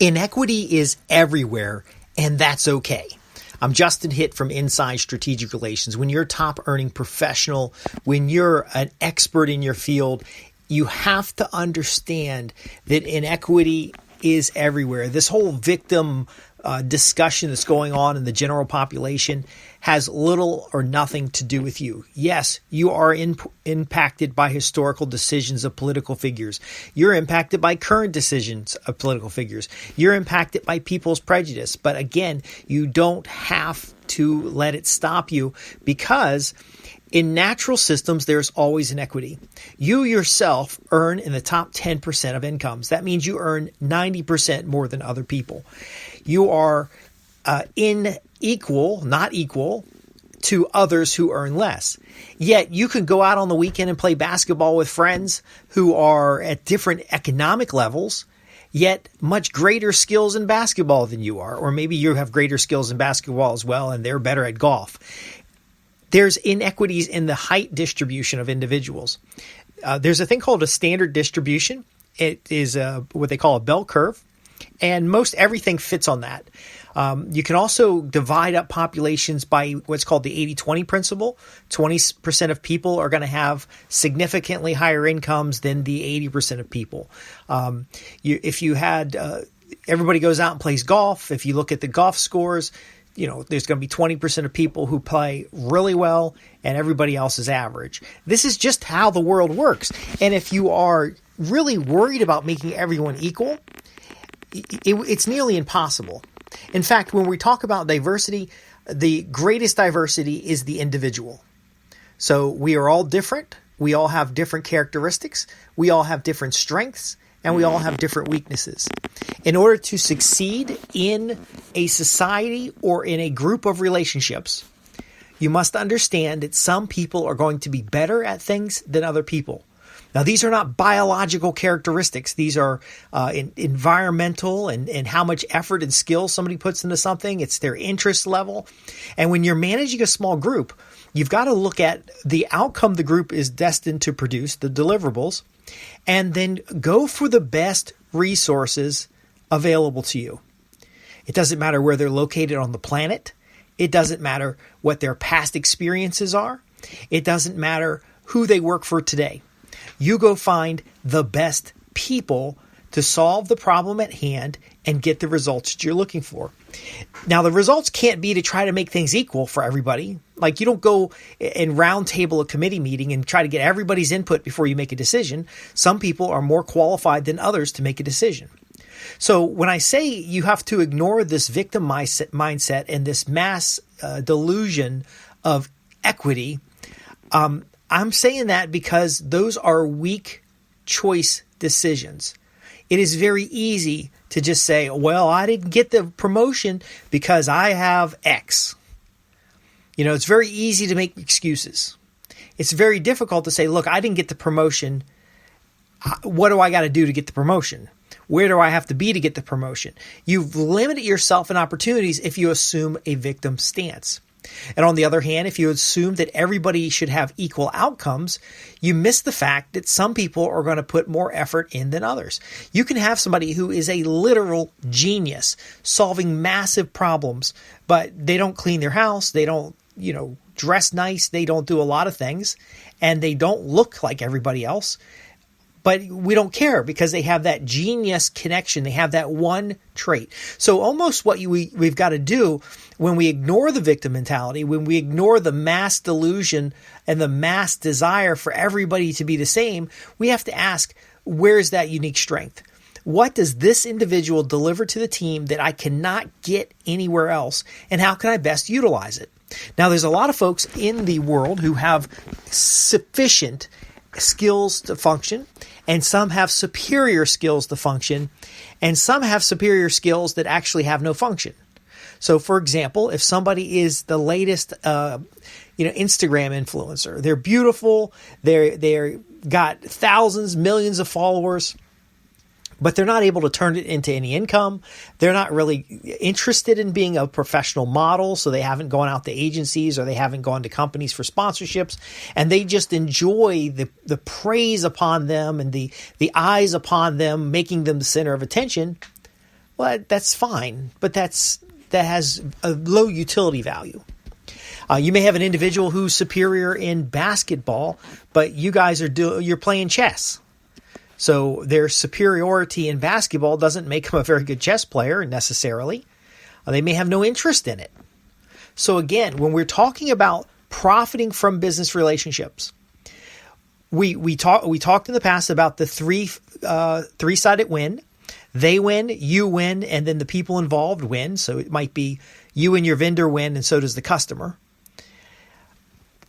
Inequity is everywhere, and that's okay. I'm Justin Hitt from Inside Strategic Relations. When you're a top earning professional, when you're an expert in your field, you have to understand that inequity is everywhere. This whole victim discussion that's going on in the general population has little or nothing to do with you. Yes, you are impacted by historical decisions of political figures. You're impacted by current decisions of political figures. You're impacted by people's prejudice. But again, you don't have to let it stop you, because in natural systems, there's always inequity. You yourself earn in the top 10% of incomes. That means you earn 90% more than other people. You are not equal to others who earn less. Yet you can go out on the weekend and play basketball with friends who are at different economic levels, yet much greater skills in basketball than you are. Or maybe you have greater skills in basketball as well, and they're better at golf. There's inequities in the height distribution of individuals. There's a thing called a standard distribution. It is what they call a bell curve, and most everything fits on that. You can also divide up populations by what's called the 80-20 principle. 20% of people are going to have significantly higher incomes than the 80% of people. If you had everybody goes out and plays golf, if you look at the golf scores, there's going to be 20% of people who play really well and everybody else is average. This is just how the world works. And if you are really worried about making everyone equal, it's nearly impossible. In fact, when we talk about diversity, the greatest diversity is the individual. So we are all different. We all have different characteristics. We all have different strengths, and we all have different weaknesses. In order to succeed in a society or in a group of relationships, you must understand that some people are going to be better at things than other people. Now, these are not biological characteristics. These are environmental and how much effort and skill somebody puts into something. It's their interest level. And when you're managing a small group, you've got to look at the outcome the group is destined to produce, the deliverables, and then go for the best resources available to you. It doesn't matter where they're located on the planet. It doesn't matter what their past experiences are. It doesn't matter who they work for today. You go find the best people to solve the problem at hand and get the results that you're looking for. Now, the results can't be to try to make things equal for everybody. Like, you don't go and round table a committee meeting and try to get everybody's input before you make a decision. Some people are more qualified than others to make a decision. So when I say you have to ignore this victim mindset and this mass delusion of equity, I'm saying that because those are weak choice decisions. It is very easy to just say, well, I didn't get the promotion because I have X. It's very easy to make excuses. It's very difficult to say, look, I didn't get the promotion. What do I got to do to get the promotion? Where do I have to be to get the promotion? You've limited yourself in opportunities if you assume a victim stance. And on the other hand, if you assume that everybody should have equal outcomes, you miss the fact that some people are going to put more effort in than others. You can have somebody who is a literal genius solving massive problems, but they don't clean their house. They don't, dress nice. They don't do a lot of things, and they don't look like everybody else. But we don't care because they have that genius connection. They have that one trait. So almost what we've got to do when we ignore the victim mentality, when we ignore the mass delusion and the mass desire for everybody to be the same, we have to ask, where's that unique strength? What does this individual deliver to the team that I cannot get anywhere else? And how can I best utilize it? Now, there's a lot of folks in the world who have sufficient skills to function, and some have superior skills to function, and some have superior skills that actually have no function. So, for example, if somebody is the latest, Instagram influencer, they're beautiful, they're got thousands, millions of followers, but they're not able to turn it into any income. They're not really interested in being a professional model, so they haven't gone out to agencies or they haven't gone to companies for sponsorships, and they just enjoy the praise upon them and the eyes upon them, making them the center of attention. Well, that's fine, but that has a low utility value. You may have an individual who's superior in basketball, but you guys you're playing chess. So their superiority in basketball doesn't make them a very good chess player necessarily. They may have no interest in it. So again, when we're talking about profiting from business relationships, we talked in the past about the three-sided win. They win, you win, and then the people involved win. So it might be you and your vendor win, and so does the customer.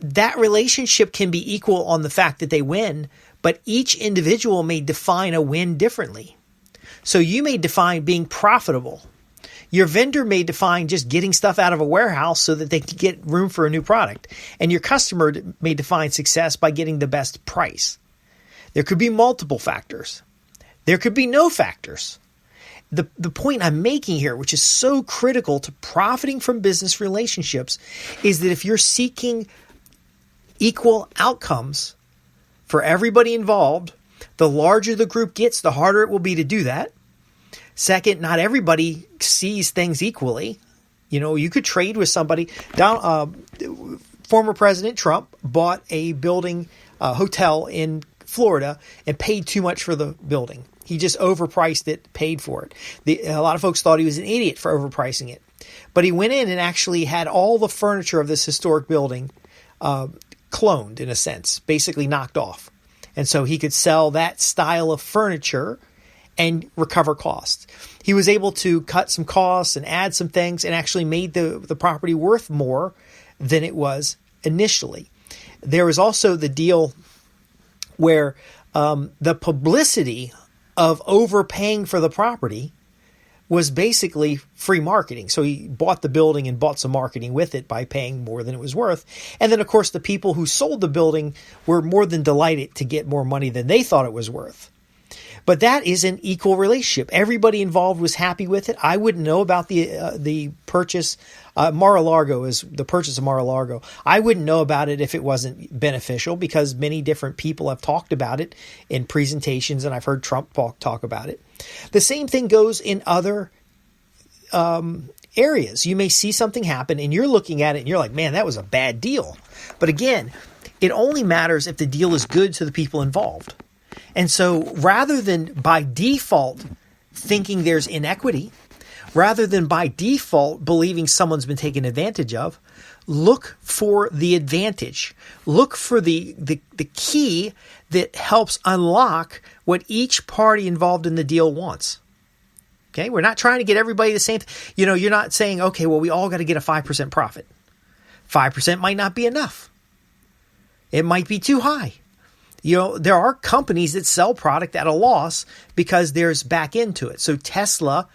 That relationship can be equal on the fact that they win, but each individual may define a win differently. So you may define being profitable. Your vendor may define just getting stuff out of a warehouse so that they can get room for a new product. And your customer may define success by getting the best price. There could be multiple factors. There could be no factors. The point I'm making here, which is so critical to profiting from business relationships, is that if you're seeking equal outcomes for everybody involved, the larger the group gets, the harder it will be to do that. Second, not everybody sees things equally. You could trade with somebody. Former President Trump bought a building, hotel in Florida, and paid too much for the building. He just overpriced it, paid for it. A lot of folks thought he was an idiot for overpricing it. But he went in and actually had all the furniture of this historic building cloned, in a sense, basically knocked off. And so he could sell that style of furniture and recover costs. He was able to cut some costs and add some things and actually made the property worth more than it was initially. There was also the deal where the publicity of overpaying for the property was basically free marketing. So he bought the building and bought some marketing with it by paying more than it was worth. And then, of course, the people who sold the building were more than delighted to get more money than they thought it was worth. But that is an equal relationship. Everybody involved was happy with it. I wouldn't know about the purchase. Mar-a-Lago is the purchase of Mar-a-Lago. I wouldn't know about it if it wasn't beneficial, because many different people have talked about it in presentations, and I've heard Trump talk about it. The same thing goes in other areas. You may see something happen and you're looking at it and you're like, man, that was a bad deal. But again, it only matters if the deal is good to the people involved. And so rather than by default thinking there's inequity, rather than by default believing someone's been taken advantage of, look for the advantage. Look for the key that helps unlock what each party involved in the deal wants. Okay, we're not trying to get everybody the same. You're not saying, okay, well, we all got to get a 5% profit. 5% might not be enough. It might be too high. There are companies that sell product at a loss because there's back end to it. So Tesla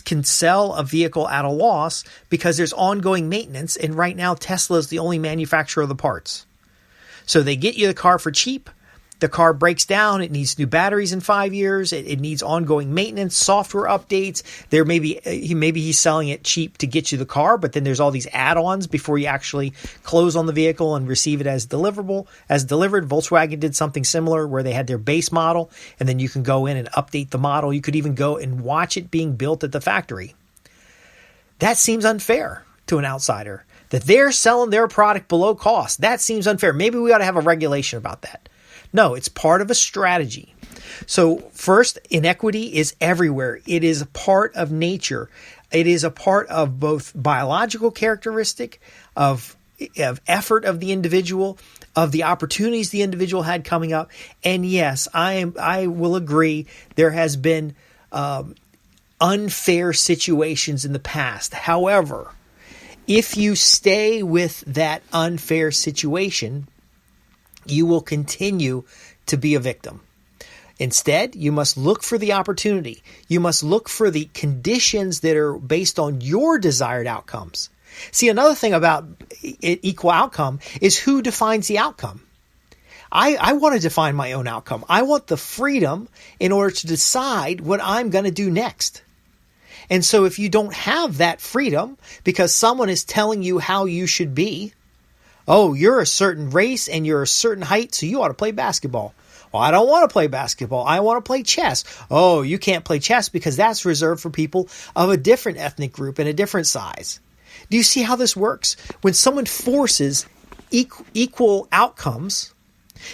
can sell a vehicle at a loss because there's ongoing maintenance. And right now, Tesla is the only manufacturer of the parts. So they get you the car for cheap. The car breaks down. It needs new batteries in 5 years. It needs ongoing maintenance, software updates. Maybe he's selling it cheap to get you the car, but then there's all these add-ons before you actually close on the vehicle and receive it as delivered. Volkswagen did something similar where they had their base model, and then you can go in and update the model. You could even go and watch it being built at the factory. That seems unfair to an outsider, that they're selling their product below cost. That seems unfair. Maybe we ought to have a regulation about that. No, it's part of a strategy. So first, inequity is everywhere. It is a part of nature. It is a part of both biological characteristic, of effort of the individual, of the opportunities the individual had coming up. And yes, I will agree, there has been unfair situations in the past. However, if you stay with that unfair situation, you will continue to be a victim. Instead, you must look for the opportunity. You must look for the conditions that are based on your desired outcomes. See, another thing about equal outcome is who defines the outcome. I want to define my own outcome. I want the freedom in order to decide what I'm going to do next. And so if you don't have that freedom because someone is telling you how you should be, oh, you're a certain race and you're a certain height, so you ought to play basketball. Well, I don't want to play basketball. I want to play chess. Oh, you can't play chess because that's reserved for people of a different ethnic group and a different size. Do you see how this works? When someone forces equal outcomes.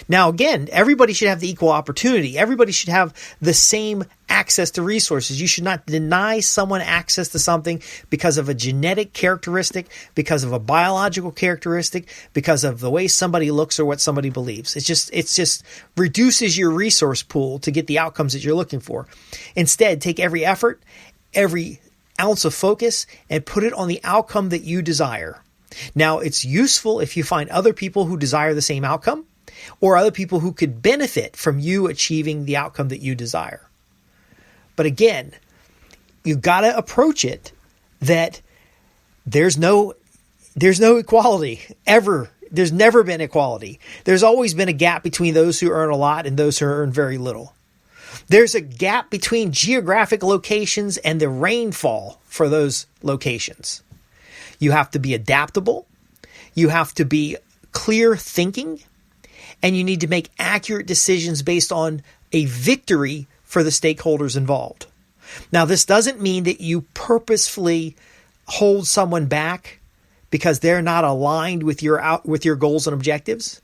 Now, again, everybody should have the equal opportunity. Everybody should have the same access to resources. You should not deny someone access to something because of a genetic characteristic, because of a biological characteristic, because of the way somebody looks or what somebody believes. It's just reduces your resource pool to get the outcomes that you're looking for. Instead, take every effort, every ounce of focus, and put it on the outcome that you desire. Now, it's useful if you find other people who desire the same outcome, or other people who could benefit from you achieving the outcome that you desire. But again, you've got to approach it that there's no equality ever. There's never been equality. There's always been a gap between those who earn a lot and those who earn very little. There's a gap between geographic locations and the rainfall for those locations. You have to be adaptable. You have to be clear thinking. And you need to make accurate decisions based on a victory for the stakeholders involved. Now, this doesn't mean that you purposefully hold someone back because they're not aligned with your goals and objectives.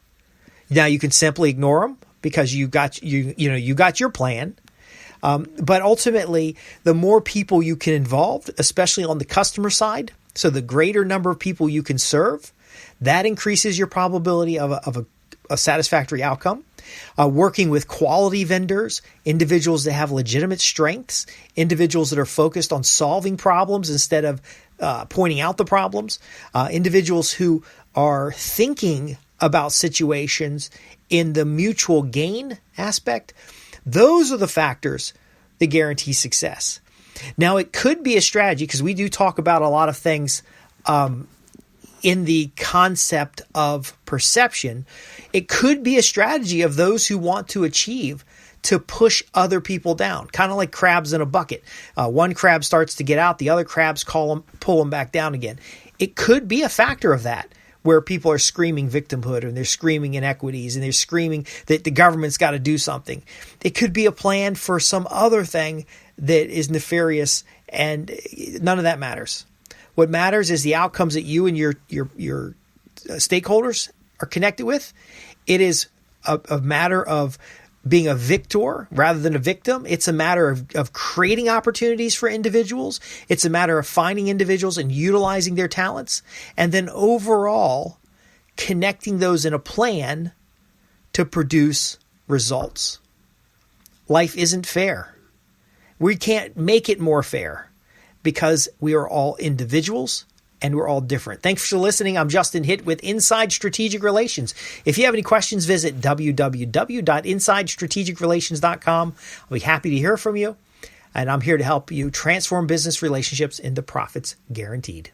Now, you can simply ignore them because you got your plan. But ultimately, the more people you can involve, especially on the customer side, so the greater number of people you can serve, that increases your probability of a satisfactory outcome. Working with quality vendors, individuals that have legitimate strengths, individuals that are focused on solving problems instead of pointing out the problems, individuals who are thinking about situations in the mutual gain aspect. Those are the factors that guarantee success. Now, it could be a strategy because we do talk about a lot of things in the concept of perception. It could be a strategy of those who want to achieve to push other people down, kind of like crabs in a bucket. One crab starts to get out, the other crabs pull them back down again. It could be a factor of that, where people are screaming victimhood and they're screaming inequities and they're screaming that the government's got to do something. It could be a plan for some other thing that is nefarious, and none of that matters. What matters is the outcomes that you and your stakeholders are connected with. It is a matter of being a victor rather than a victim. It's a matter of creating opportunities for individuals. It's a matter of finding individuals and utilizing their talents, and then overall connecting those in a plan to produce results. Life isn't fair. We can't make it more fair because we are all individuals and we're all different. Thanks for listening. I'm Justin Hitt with Inside Strategic Relations. If you have any questions, visit www.insidestrategicrelations.com. I'll be happy to hear from you, and I'm here to help you transform business relationships into profits guaranteed.